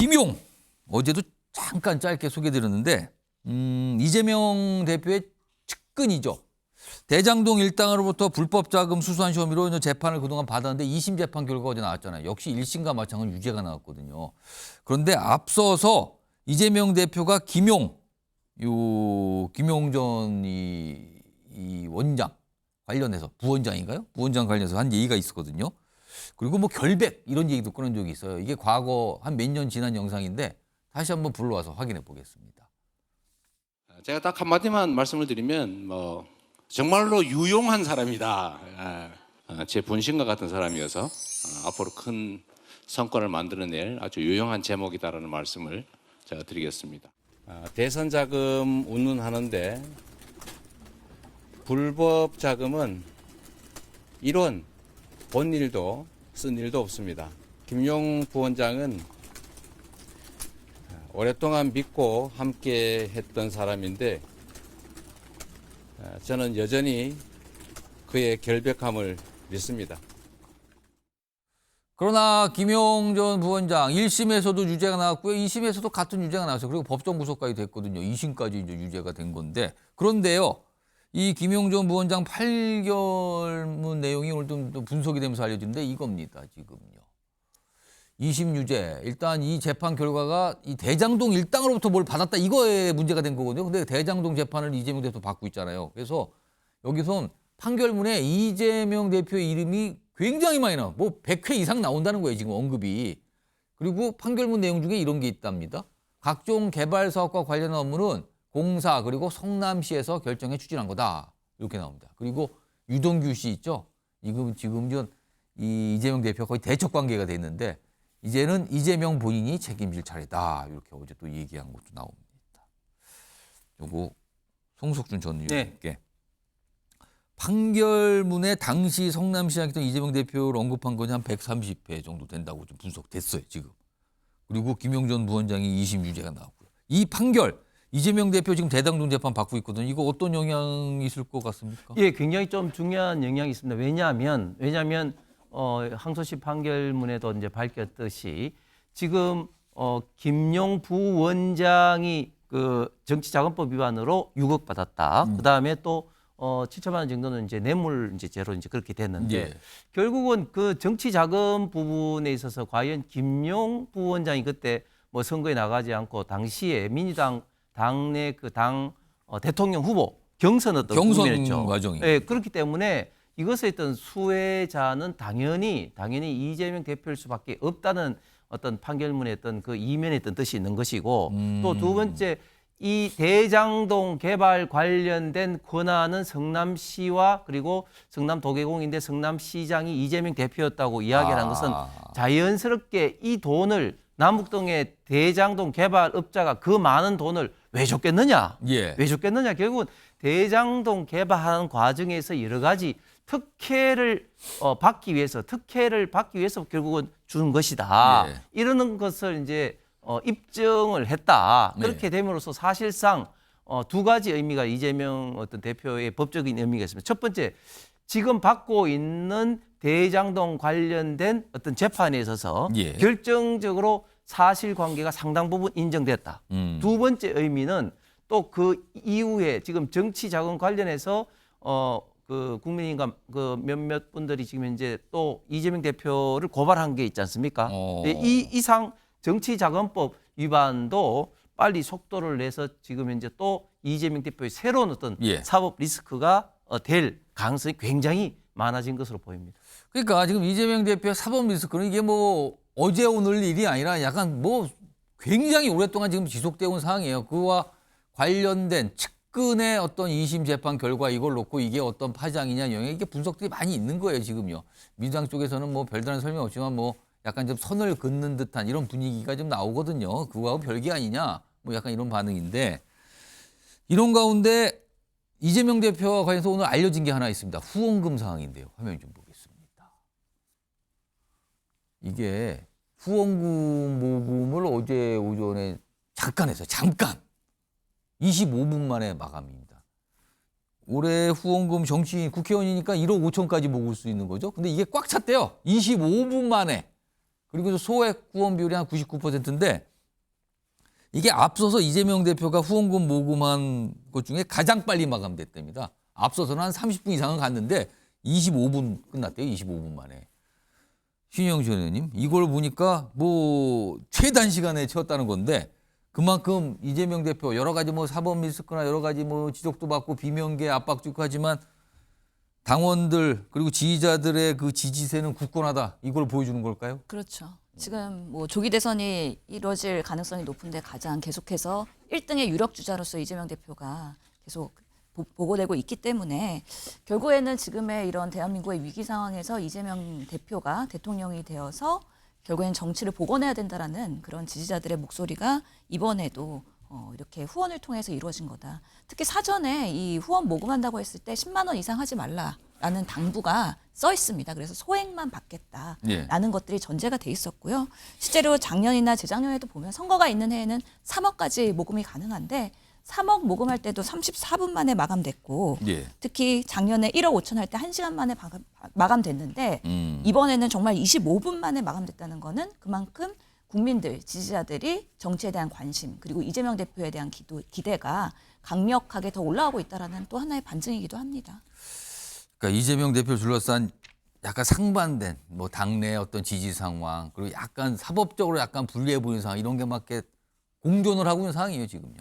김용 어제도 잠깐 짧게 소개드렸는데 이재명 대표의 측근이죠. 대장동 일당으로부터 불법 자금 수수한 혐의로 재판을 그동안 받았는데 2심 재판 결과가 어제 나왔잖아요. 역시 1심과 마찬가지로 유죄가 나왔거든요. 그런데 앞서서 이재명 대표가 김용 전 이 원장 관련해서 부원장인가요? 부원장 관련해서 한 얘기가 있었거든요. 그리고 뭐 결백 이런 얘기도 꺼낸 적이 있어요. 이게 과거 한 몇 년 지난 영상인데 다시 한번 불러와서 확인해 보겠습니다. 제가 딱 한마디만 말씀을 드리면 정말로 유용한 사람이다. 제 분신과 같은 사람이어서 앞으로 큰 성과를 만들어낼 아주 유용한 제목이다라는 말씀을 제가 드리겠습니다. 대선 자금 운운하는데 불법 자금은 이론 본 일도 쓴 일도 없습니다. 김용 부원장은 오랫동안 믿고 함께 했던 사람인데 저는 여전히 그의 결백함을 믿습니다. 그러나 김용 전 부원장 1심에서도 유죄가 나왔고요. 2심에서도 같은 유죄가 나왔어요. 그리고 법정 구속까지 됐거든요. 2심까지 이제 유죄가 된 건데. 그런데요. 이 김용 전 부원장 8개월문 내용이 오늘 좀 분석이 되면서 알려지는데 이겁니다. 지금요. 2심 유죄. 일단 이 재판 결과가 이 대장동 일당으로부터 뭘 받았다. 이거에 문제가 된 거거든요. 근데 대장동 재판을 이재명 대표 받고 있잖아요. 그래서 여기선 판결문에 이재명 대표의 이름이 굉장히 많이 나와. 뭐 100회 이상 나온다는 거예요. 지금 언급이. 그리고 판결문 내용 중에 이런 게 있답니다. 각종 개발 사업과 관련한 업무는 공사 그리고 성남시에서 결정해 추진한 거다. 이렇게 나옵니다. 그리고 유동규 씨 있죠. 지금 이 이재명 대표가 거의 대척 관계가 돼 있는데 이제는 이재명 본인이 책임질 차례다. 이렇게 어제 또 얘기한 것도 나옵니다. 요거 송석준 전 의원님께 판결문에 당시 성남시장 했던 이재명 대표를 언급한 건이 한 130회 정도 된다고 좀 분석됐어요. 지금. 그리고 김용 전 부원장이 2심 유죄가 나왔고요. 이 판결 이재명 대표 지금 대장동 재판 받고 있거든요. 이거 어떤 영향이 있을 것 같습니까? 예, 굉장히 좀 중요한 영향이 있습니다. 왜냐하면 항소심 판결문에도 이제 밝혔듯이 지금 김용 부원장이 그 정치자금법 위반으로 6억 받았다. 그다음에 또 7천만 원 정도는 이제 뇌물 죄로 이제 그렇게 됐는데 예. 결국은 그 정치자금 부분에 있어서 과연 김용 부원장이 그때 뭐 선거에 나가지 않고 당시에 민주당 당내 그 당 대통령 후보 경선 국면이었죠. 과정이. 예, 그렇기 때문에 이것에 있던 수혜자는 당연히 이재명 대표일 수밖에 없다는 어떤 판결문에 어떤 그 이면에 있던 뜻이 있는 것이고 또 두 번째 이 대장동 개발 관련된 권한은 성남시와 그리고 성남도계공인데 성남시장이 이재명 대표였다고 이야기를 한 것은 자연스럽게 이 돈을 남북동의 대장동 개발업자가 그 많은 돈을 왜 줬겠느냐? 예. 왜 줬겠느냐? 결국은 대장동 개발하는 과정에서 여러 가지 특혜를 받기 위해서 결국은 준 것이다. 예. 이러는 것을 이제 입증을 했다. 그렇게 됨으로써 사실상 두 가지 의미가 이재명 어떤 대표의 법적인 의미가 있습니다. 첫 번째, 지금 받고 있는 대장동 관련된 어떤 재판에 있어서 예. 결정적으로 사실관계가 상당 부분 인정됐다. 두 번째 의미는 또 그 이후에 지금 정치자금 관련해서 그 국민인가 그 몇몇 분들이 지금 이제 또 이재명 대표를 고발한 게 있지 않습니까? 이 이상 정치자금법 위반도 빨리 속도를 내서 지금 이제 또 이재명 대표의 새로운 어떤 사법 리스크가 될 가능성이 굉장히 많아진 것으로 보입니다. 그러니까 지금 이재명 대표의 사법 리스크는 이게 뭐 어제 오늘 일이 아니라 약간 뭐 굉장히 오랫동안 지금 지속되어 온 상황이에요. 그와 관련된 측근의 어떤 2심 재판 결과 이걸 놓고 이게 어떤 파장이냐 영향 이게 분석들이 많이 있는 거예요. 지금요. 민주당 쪽에서는 뭐 별다른 설명 없지만 뭐 약간 좀 선을 긋는 듯한 이런 분위기가 좀 나오거든요. 그거하고 별개 아니냐 뭐 약간 이런 반응인데 이런 가운데 이재명 대표와 관련해서 오늘 알려진 게 하나 있습니다. 후원금 상황인데요. 화면 좀 보겠습니다. 이게 후원금 모금을 어제 오전에 잠깐 했어요. 잠깐. 25분 만에 마감입니다. 올해 후원금 정치인 국회의원이니까 1억 5천까지 모을 수 있는 거죠. 근데 이게 꽉 찼대요. 25분 만에. 그리고 소액 후원 비율이 한 99%인데 이게 앞서서 이재명 대표가 후원금 모금한 것 중에 가장 빨리 마감됐답니다. 앞서서는 한 30분 이상은 갔는데 25분 끝났대요. 25분 만에. 신영준 의원님, 이걸 보니까 뭐 최단 시간에 채웠다는 건데 그만큼 이재명 대표 여러 가지 뭐 사법 리스크나 여러 가지 뭐 지적도 받고 비명계 압박도 있고 하지만 당원들 그리고 지지자들의 그 지지세는 굳건하다. 이걸 보여주는 걸까요? 그렇죠. 지금 뭐 조기 대선이 이루어질 가능성이 높은데 가장 계속해서 1등의 유력 주자로서 이재명 대표가 계속 보고되고 있기 때문에 결국에는 지금의 이런 대한민국의 위기 상황에서 이재명 대표가 대통령이 되어서 결국에는 정치를 복원해야 된다라는 그런 지지자들의 목소리가 이번에도 이렇게 후원을 통해서 이루어진 거다. 특히 사전에 이 후원 모금한다고 했을 때 10만 원 이상 하지 말라라는 당부가 써 있습니다. 그래서 소액만 받겠다라는 것들이 전제가 돼 있었고요. 실제로 작년이나 재작년에도 보면 선거가 있는 해에는 3억까지 모금이 가능한데 3억 모금할 때도 34분 만에 마감됐고 예. 특히 작년에 1억 5천 할 때 1시간 만에 마감됐는데 이번에는 정말 25분 만에 마감됐다는 거는 그만큼 국민들, 지지자들이 정치에 대한 관심 그리고 이재명 대표에 대한 기대가 강력하게 더 올라오고 있다는 또 하나의 반증이기도 합니다. 그러니까 이재명 대표를 둘러싼 약간 상반된 뭐 당내 어떤 지지 상황 그리고 약간 사법적으로 약간 불리해 보이는 상황 이런 게 막 이렇게 공존을 하고 있는 상황이에요 지금요.